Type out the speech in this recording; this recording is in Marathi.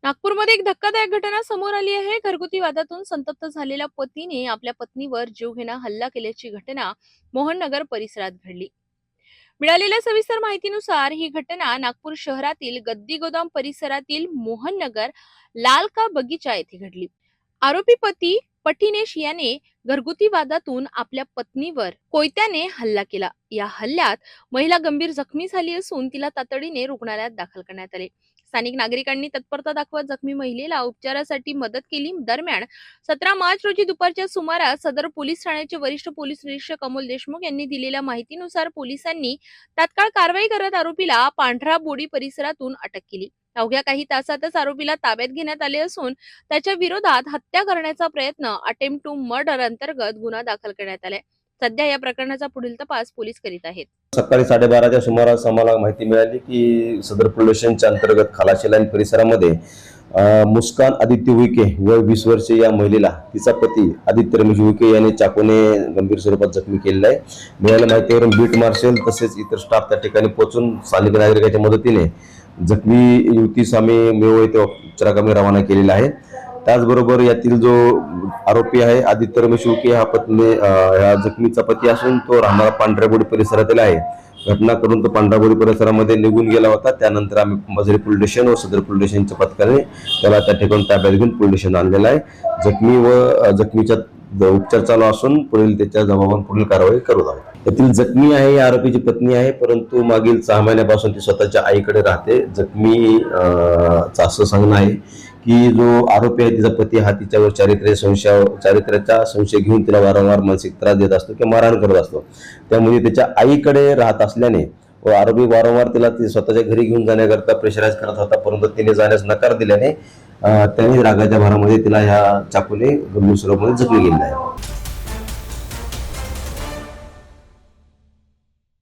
नागपूरमध्ये एक धक्कादायक घटना समोर आली आहे। घरगुती वादातून संतप्त झालेल्या पतीने आपल्या पत्नीवर जीवघेणा हल्ला केल्याची घटना मोहननगर परिसरात घडली। मिळालेल्या सविस्तर माहितीनुसार ही घटना नागपूर शहरातील गद्दी गोदाम परिसरातील मोहननगर लालका बगीचा येथे घडली। आरोपी पती पठिनेश याने घरगुती वादातून आपल्या पत्नीवर कोयत्याने हल्ला केला। या हल्ल्यात महिला गंभीर जखमी झाली असून तिला तातडीने रुग्णालयात दाखल करण्यात आले। स्थानिक नागरिकांनी तत्परता दाखवत जखमी महिलेला उपचारासाठी मदत केली। दरम्यान 17 मार्च रोजी दुपारच्या सुमारास सदर पोलीस ठाण्याचे वरिष्ठ पोलीस निरीक्षक अमोल देशमुख यांनी दिलेल्या माहितीनुसार पोलिसांनी तात्काळ कारवाई करत आरोपीला पांढरा बोडी परिसरातून अटक केली। अवघ्या काही तासातच आरोपीला ताब्यात घेण्यात आले असून त्याच्या विरोधात हत्या करण्याचा प्रयत्न अटेम्प्ट टू मर्डर अंतर्गत गुन्हा दाखल करण्यात आलाय। सध्या या प्रकरणाचा पुढील तपास पोलीस करीत आहेत। सकाळी 12:30च्या सुमारास आम्हाला माहिती मिळाली की सदर पोलीस स्टेशनच्या अंतर्गत खालाशी लाईन परिसरामध्ये मुस्कान आदित्य उईके वय 20 वर्षे या महिलेला तिचा पती आदित्य रमेश उईके याने चाकूने गंभीर स्वरूपात जखमी केलेला आहे। मिळालेल्या माहितीवरून बीट मार्शल तसेच इतर स्टाफ त्या ठिकाणी पोहोचून स्थानिक नागरिकांच्या मदतीने जखमी युवतीस आम्ही मेवळ येथे उपचाराकरता रवाना केलेला आहे। त्याचबरोबर यातील जो आरोपी आहे आदित्य रमेश उईके हा पत्नी या जखमीचा पती असून तो राहणारा पांढऱ्याबोडी परिसरातील आहे। घटना करून तो पांढऱ्याबोडी परिसरामध्ये निघून गेला होता। त्यानंतर आम्ही मजरी पोलीस स्टेशन व सदर पोलीस स्टेशनच्या पथकाने त्याला त्या ठिकाणी ताब्यात घेऊन पोलीस स्टेशन आणलेला आहे। जखमी व जखमीचा उपचार चालू असून पुढील त्याच्या जबाबावर पुढील कारवाई करू आहोत। यातील जखमी आहे ही आरोपीची पत्नी आहे, परंतु मागील 6 महिन्यापासून ती स्वतःच्या आईकडे राहते। जखमी असं सांगणं आहे की जो आरोपी आहे तिचा पती हा तिच्यावर चारित्र्याचा संशय घेऊन तिला वारंवार मानसिक त्रास देत असतो किंवा मारहाण करत असतो। त्यामुळे त्याच्या आईकडे राहत असल्याने व आरोपी वारंवार तिला स्वतःच्या घरी घेऊन जाण्याकरता प्रेशराईज करत होता, परंतु तिने जाण्यास नकार दिल्याने त्याने रागाच्या भरामध्ये तिला ह्या चाकूने गंभीर स्वरूपामध्ये जखमी केलेला आहे।